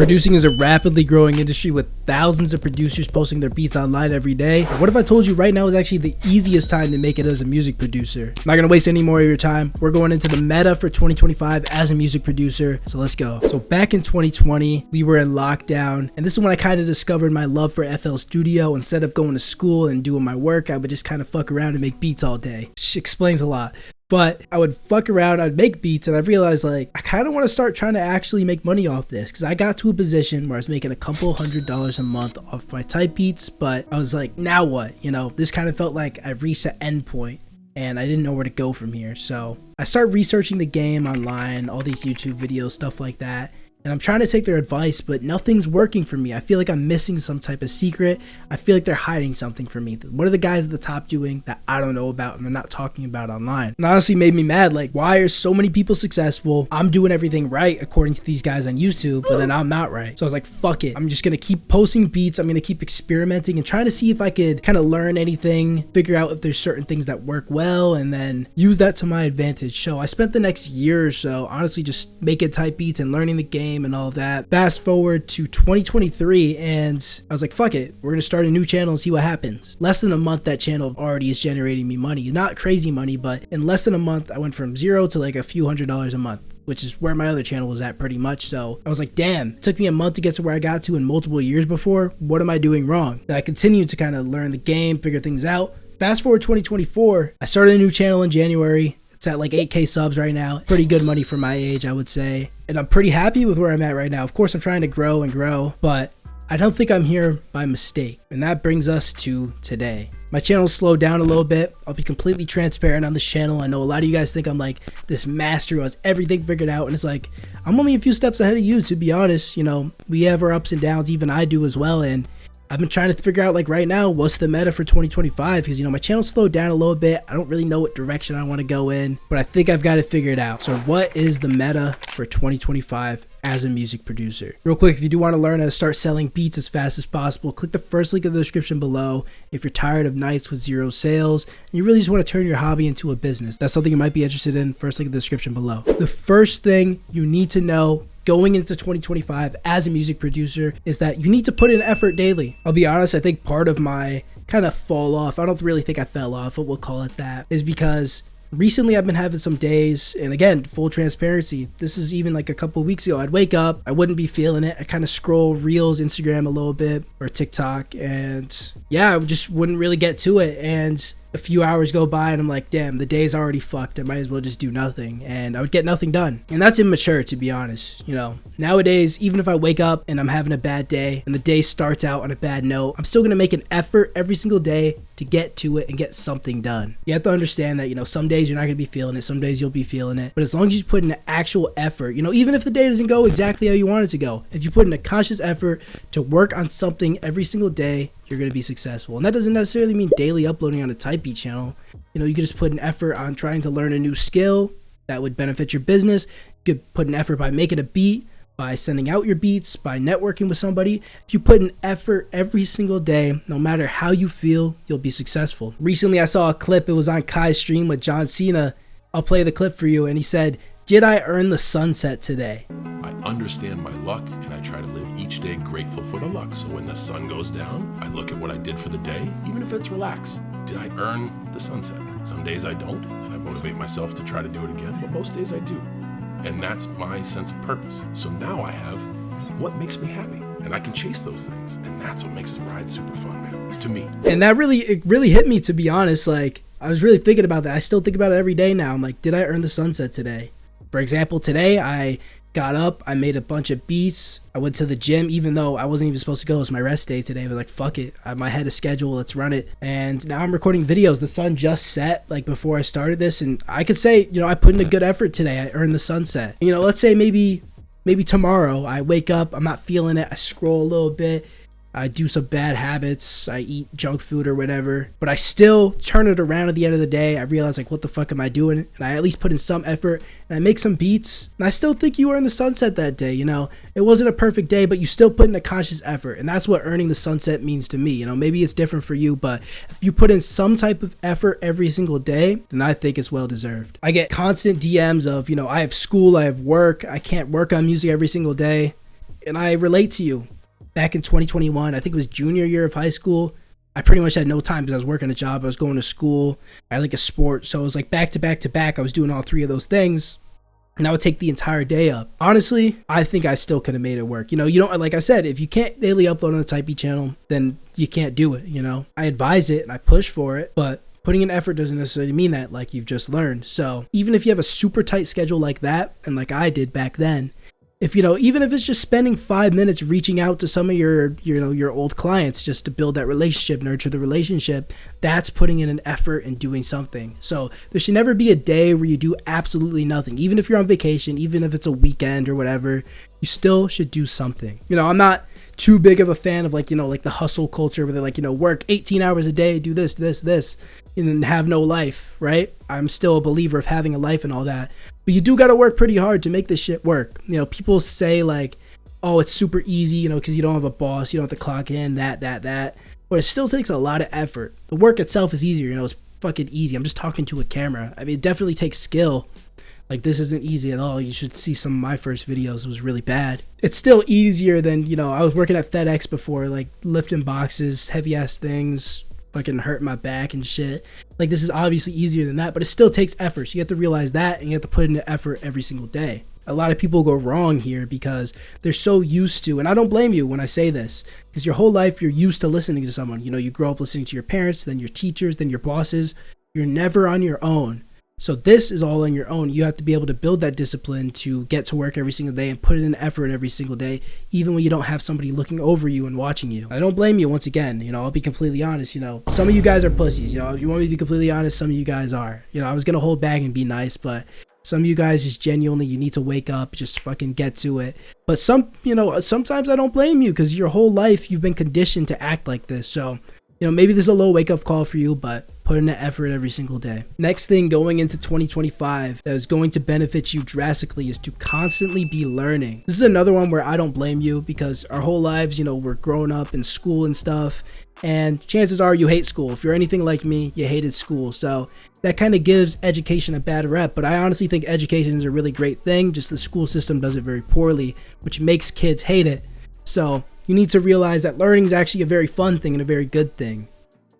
Producing is a rapidly growing industry with thousands of producers posting their beats online every day. What if I told you right now is actually the easiest time to make it as a music producer? I'm not gonna waste any more of your time. We're going into the meta for 2025 as a music producer, so let's go. So back in 2020, we were in lockdown, and this is when I kind of discovered my love for FL Studio. Instead of going to school and doing my work, I would just kind of fuck around and make beats all day. Which explains a lot. But I would fuck around, I'd make beats, and I realized like, I kind of want to start trying to actually make money off this, because I got to a position where I was making a couple $100s a month off my type beats, but I was like, now what? You know, this kind of felt like I've reached an end point, and I didn't know where to go from here. So I started researching the game online, all these YouTube videos, stuff like that. And I'm trying to take their advice, but nothing's working for me. I feel like I'm missing some type of secret. I feel like they're hiding something from me. What are the guys at the top doing that I don't know about and they're not talking about online? And honestly made me mad. Like, why are so many people successful? I'm doing everything right according to these guys on YouTube, but then I'm not right. So I was like, fuck it. I'm just gonna keep posting beats. I'm gonna keep experimenting and trying to see if I could kind of learn anything, figure out if there's certain things that work well, and then use that to my advantage. So I spent the next year or so honestly just making type beats and learning the game and all of that. Fast forward to 2023 and I was like, fuck it, we're gonna start a new channel and see what happens. Less than a month, that channel already is generating me money. Not crazy money, but in less than a month I went from zero to like a few $100s a month, which is where my other channel was at pretty much. So I was like, damn, it took me a month to get to where I got to in multiple years before. What am I doing wrong? And I continued to kind of learn the game, figure things out. Fast forward 2024, I started a new channel in January. It's at like 8K subs right now. Pretty good money for my age, I would say. And I'm pretty happy with where I'm at right now. Of course, I'm trying to grow and grow, but I don't think I'm here by mistake. And that brings us to today. My channel slowed down a little bit. I'll be completely transparent on this channel. I know a lot of you guys think I'm like this master who has everything figured out. And it's like, I'm only a few steps ahead of you, to be honest. You know, we have our ups and downs, even I do as well. And I've been trying to figure out like right now, what's the meta for 2025? Because, you know, my channel slowed down a little bit. I don't really know what direction I want to go in, but I think I've got it figured out. So what is the meta for 2025 as a music producer? Real quick, if you do want to learn how to start selling beats as fast as possible, click the first link in the description below. If you're tired of nights with zero sales and you really just want to turn your hobby into a business, that's something you might be interested in. First link in the description below. The first thing you need to know going into 2025 as a music producer is that you need to put in effort daily. I'll be honest, I think part of my kind of fall off, I don't really think I fell off, but we'll call it that, is because recently I've been having some days, and again, full transparency, this is even like a couple weeks ago, I'd wake up, I wouldn't be feeling it, I kind of scroll Reels, Instagram a little bit, or TikTok, and yeah, I just wouldn't really get to it, and a few hours go by and I'm like, damn, the day's already fucked. I might as well just do nothing. And I would get nothing done. And that's immature, to be honest. You know, nowadays, even if I wake up and I'm having a bad day and the day starts out on a bad note, I'm still going to make an effort every single day to get to it and get something done. You have to understand that, you know, some days you're not going to be feeling it. Some days you'll be feeling it. But as long as you put in an actual effort, you know, even if the day doesn't go exactly how you want it to go, if you put in a conscious effort to work on something every single day, you're going to be successful. And that doesn't necessarily mean daily uploading on a type beat channel. You know, you could just put an effort on trying to learn a new skill that would benefit your business. You could put an effort by making a beat, by sending out your beats, by networking with somebody. If you put an effort every single day, no matter how you feel, you'll be successful. Recently, I saw a clip. It was on Kai's stream with John Cena. I'll play the clip for you. And he said, "Did I earn the sunset today?" I understand my luck and I try to live each day grateful for the luck. So when the sun goes down, I look at what I did for the day, even if it's relax. Did I earn the sunset? Some days I don't, and I motivate myself to try to do it again, but most days I do. And that's my sense of purpose. So now I have what makes me happy, and I can chase those things. And that's what makes the ride super fun, man, to me. And that really hit me, to be honest. Like, I was really thinking about that. I still think about it every day now. I'm like, did I earn the sunset today? For example, today I got up, I made a bunch of beats, I went to the gym, even though I wasn't even supposed to go. It was my rest day today. I was like, fuck it, I had a schedule, let's run it. And now I'm recording videos. The sun just set like before I started this, and I could say, you know, I put in a good effort today. I earned the sunset. You know, let's say maybe tomorrow I wake up, I'm not feeling it, I scroll a little bit, I do some bad habits, I eat junk food or whatever, but I still turn it around at the end of the day. I realize, like, what the fuck am I doing? And I at least put in some effort, and I make some beats, and I still think you were in the sunset that day. You know, it wasn't a perfect day, but you still put in a conscious effort, and that's what earning the sunset means to me. You know, maybe it's different for you, but if you put in some type of effort every single day, then I think it's well deserved. I get constant DMs of, you know, I have school, I have work, I can't work on music every single day. And I relate to you. Back in 2021, I think it was junior year of high school, I pretty much had no time because I was working a job, I was going to school, I had like a sport. So it was like back to back to back. I was doing all three of those things. And that would take the entire day up. Honestly, I think I still could have made it work. You know, you don't, like I said, if you can't daily upload on the Type Beat channel, then you can't do it, you know. I advise it and I push for it, but putting in effort doesn't necessarily mean that, like you've just learned. So even if you have a super tight schedule like that, and like I did back then, if, you know, even if it's just spending 5 minutes reaching out to some of your, you know, your old clients just to build that relationship, nurture the relationship, that's putting in an effort and doing something. So there should never be a day where you do absolutely nothing. Even if you're on vacation, even if it's a weekend or whatever, you still should do something. You know, I'm not too big of a fan of like, you know, like the hustle culture where they're like, you know, work 18 hours a day, do this, and have no life, right? I'm still a believer of having a life and all that. But you do got to work pretty hard to make this shit work. You know, people say like, oh, it's super easy, you know, because you don't have a boss, you don't have to clock in, that. But it still takes a lot of effort. The work itself is easier, you know, it's fucking easy. I'm just talking to a camera. I mean, it definitely takes skill. Like, this isn't easy at all. You should see some of my first videos. It was really bad. It's still easier than, you know, I was working at FedEx before, like lifting boxes, heavy ass things, fucking hurt my back and shit. Like, this is obviously easier than that, but it still takes effort. So you have to realize that, and you have to put in the effort every single day. A lot of people go wrong here because they're so used to, and I don't blame you when I say this, because your whole life you're used to listening to someone. You know, you grow up listening to your parents, then your teachers, then your bosses. You're never on your own. So this is all on your own. You have to be able to build that discipline to get to work every single day and put in effort every single day, even when you don't have somebody looking over you and watching you. I don't blame you once again. You know, I'll be completely honest. You know, some of you guys are pussies. You know, if you want me to be completely honest, some of you guys are. You know, I was going to hold back and be nice, but some of you guys just genuinely, you need to wake up, just fucking get to it. But some, you know, sometimes I don't blame you because your whole life you've been conditioned to act like this. So, you know, maybe this is a low wake up call for you, but put in the effort every single day. Next thing going into 2025 that is going to benefit you drastically is to constantly be learning. This is another one where I don't blame you because our whole lives, you know, we're growing up in school and stuff, and chances are you hate school. If you're anything like me, you hated school. So that kind of gives education a bad rep, but I honestly think education is a really great thing. Just the school system does it very poorly, which makes kids hate it. So you need to realize that learning is actually a very fun thing and a very good thing.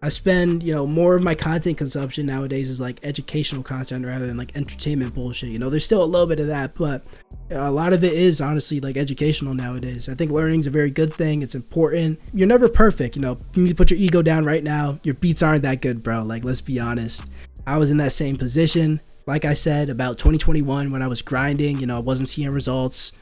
I spend, you know, more of my content consumption nowadays is like educational content rather than like entertainment bullshit. You know, there's still a little bit of that, but a lot of it is honestly like educational nowadays. I think learning is a very good thing. It's important. You're never perfect. You know, you need to put your ego down right now. Your beats aren't that good, bro. Like, let's be honest. I was in that same position. Like I said, about 2021 when I was grinding, you know, I wasn't seeing results.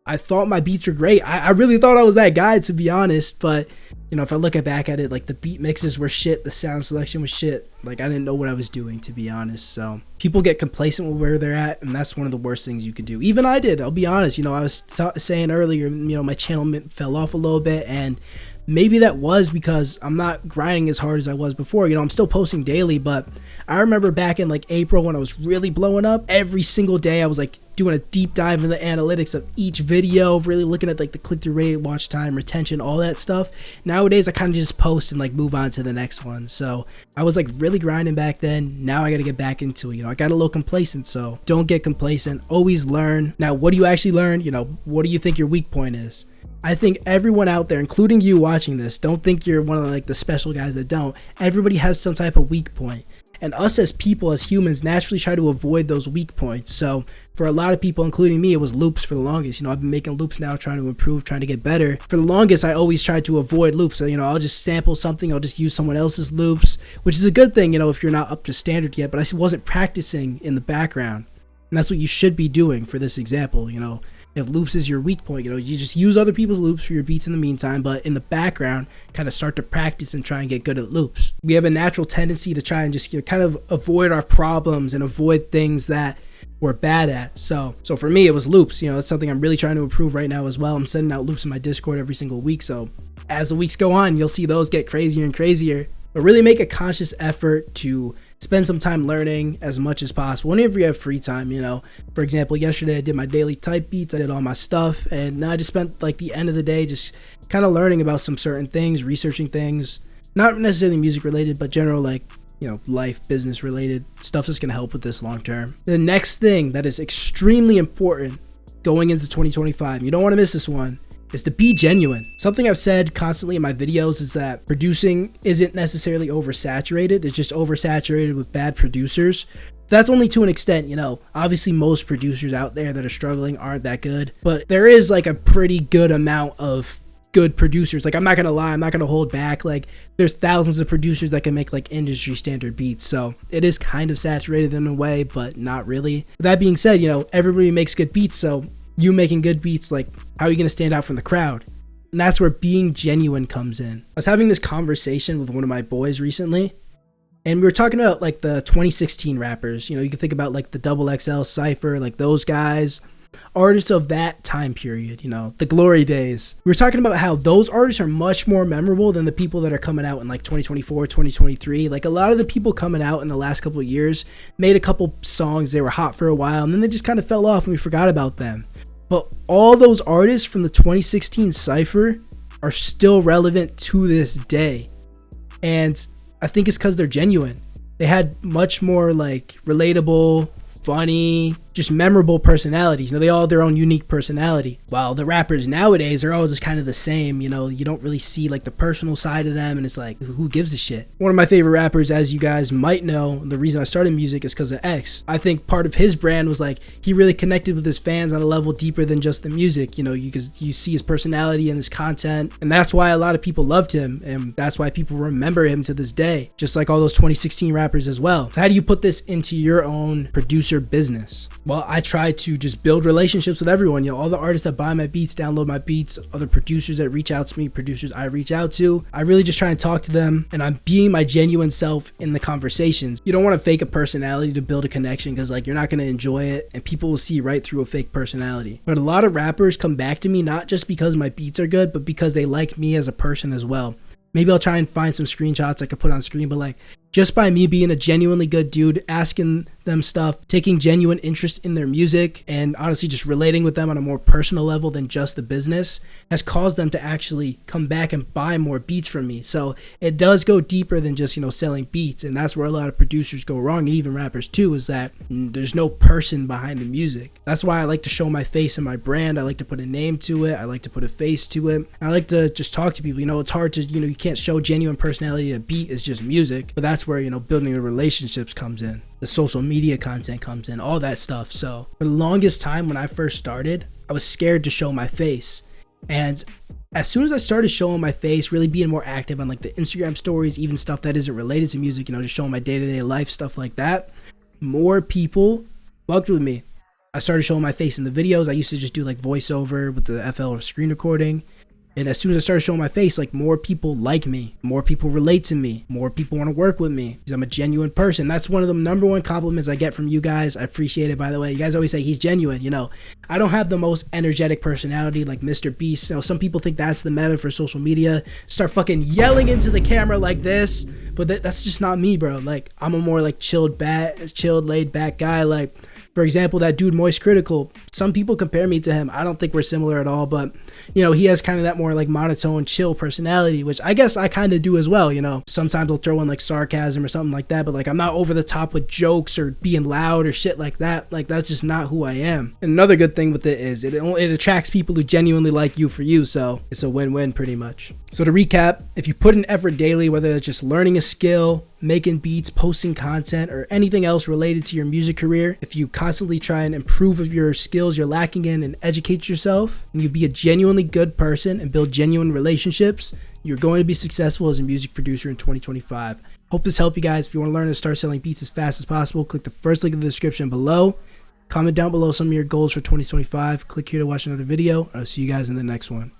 I thought my beats were great. I really thought I was that guy, to be honest. But, you know, if I look back at it, like the beat mixes were shit. The sound selection was shit. Like, I didn't know what I was doing, to be honest. So people get complacent with where they're at, and that's one of the worst things you could do. Even I did. I'll be honest. You know, I was saying earlier, you know, my channel fell off a little bit, and maybe that was because I'm not grinding as hard as I was before. You know, I'm still posting daily, but I remember back in like April when I was really blowing up, every single day I was like doing a deep dive in the analytics of each video, really looking at like the click-through rate, watch time, retention, all that stuff. Nowadays I kind of just post and like move on to the next one. So I was like really grinding back then. Now I got to get back into it. You know, I got a little complacent, so don't get complacent. Always learn. Now, what do you actually learn? You know, what do you think your weak point is? I think everyone out there, including you watching this, don't think you're one of like the special guys that don't. Everybody has some type of weak point. And us as people, as humans, naturally try to avoid those weak points. So for a lot of people, including me, it was loops for the longest. You know, I've been making loops now, trying to improve, trying to get better. For the longest, I always tried to avoid loops. So, you know, I'll just sample something. I'll just use someone else's loops, which is a good thing, you know, if you're not up to standard yet. But I wasn't practicing in the background. And that's what you should be doing for this example, you know. If loops is your weak point, you know, you just use other people's loops for your beats in the meantime, but in the background, kind of start to practice and try and get good at loops. We have a natural tendency to try and just, you know, kind of avoid our problems and avoid things that we're bad at. So for me, it was loops. You know, that's something I'm really trying to improve right now as well. I'm sending out loops in my Discord every single week. So as the weeks go on, you'll see those get crazier and crazier. But really make a conscious effort to spend some time learning as much as possible whenever you have free time. You know, for example, yesterday I did my daily type beats, I did all my stuff, and I just spent like the end of the day just kind of learning about some certain things, researching things, not necessarily music related, but general, like, you know, life, business related stuff that's going to help with this long term. The next thing that is extremely important going into 2025, you don't want to miss this one, is to be genuine. Something I've said constantly in my videos is that producing isn't necessarily oversaturated. It's just oversaturated with bad producers. That's only to an extent, you know. Obviously, most producers out there that are struggling aren't that good, but there is like a pretty good amount of good producers. Like, I'm not gonna lie, I'm not gonna hold back. Like, there's thousands of producers that can make like industry standard beats, so it is kind of saturated in a way, but not really. That being said, you know, everybody makes good beats, so you making good beats, like, how are you gonna stand out from the crowd? And that's where being genuine comes in. I was having this conversation with one of my boys recently, and we were talking about like the 2016 rappers. You know, you can think about like the XXL, Cypher, like those guys, artists of that time period, you know, the glory days. We were talking about how those artists are much more memorable than the people that are coming out in like 2024, 2023. Like, a lot of the people coming out in the last couple of years made a couple songs, they were hot for a while, and then they just kind of fell off and we forgot about them. But all those artists from the 2016 Cypher are still relevant to this day. And I think it's because they're genuine. They had much more like relatable, funny, just memorable personalities. You know, they all have their own unique personality. While the rappers nowadays are all just kind of the same, you know, you don't really see like the personal side of them, and it's like, who gives a shit? One of my favorite rappers, as you guys might know, the reason I started music is because of X. I think part of his brand was like, he really connected with his fans on a level deeper than just the music. You know, you see his personality and his content, and that's why a lot of people loved him, and that's why people remember him to this day, just like all those 2016 rappers as well. So how do you put this into your own producer business? Well, I try to just build relationships with everyone. You know, all the artists that buy my beats, download my beats, other producers that reach out to me, producers I reach out to, I really just try and talk to them, and I'm being my genuine self in the conversations. You don't want to fake a personality to build a connection, because like, you're not going to enjoy it, and people will see right through a fake personality. But a lot of rappers come back to me not just because my beats are good, but because they like me as a person as well. Maybe I'll try and find some screenshots I could put on screen, but like, just by me being a genuinely good dude, asking them stuff, taking genuine interest in their music, and honestly just relating with them on a more personal level than just the business, has caused them to actually come back and buy more beats from me. So it does go deeper than just, you know, selling beats, and that's where a lot of producers go wrong, and even rappers too, is that there's no person behind the music. That's why I like to show my face and my brand. I like to put a name to it. I like to put a face to it. I like to just talk to people. You know, it's hard to, you know, you can't show genuine personality. A beat is just music, but that's where, you know, building the relationships comes in, the social media content comes in, all that stuff. So for the longest time when I first started, I was scared to show my face, and as soon as I started showing my face, really being more active on like the Instagram stories, even stuff that isn't related to music, you know, just showing my day-to-day life, stuff like that, more people fucked with me. I started showing my face in the videos. I used to just do like voiceover with the FL or screen recording. And as soon as I started showing my face, like, more people like me, more people relate to me, more people want to work with me, because I'm a genuine person. That's one of the number one compliments I get from you guys. I appreciate it, by the way. You guys always say he's genuine. You know, I don't have the most energetic personality like Mr. Beast. You know, some people think that's the meta for social media. Start fucking yelling into the camera like this, but that's just not me, bro. Like, I'm a more like chilled, laid back guy. Like, for example, that dude Moist Critical, some people compare me to him. I don't think we're similar at all, but you know, he has kind of that more like monotone, chill personality, which I guess I kind of do as well. You know, sometimes I'll throw in like sarcasm or something like that, but like, I'm not over the top with jokes or being loud or shit like that. Like, that's just not who I am. And another good thing with it is it attracts people who genuinely like you for you, so it's a win-win pretty much. So to recap, if you put in effort daily, whether it's just learning a skill, making beats, posting content, or anything else related to your music career, if you constantly try and improve your skills you're lacking in and educate yourself, and you be a genuinely good person and build genuine relationships, you're going to be successful as a music producer in 2025. Hope this helped you guys. If you want to learn to start selling beats as fast as possible, click the first link in the description below. Comment down below some of your goals for 2025. Click here to watch another video. I'll see you guys in the next one.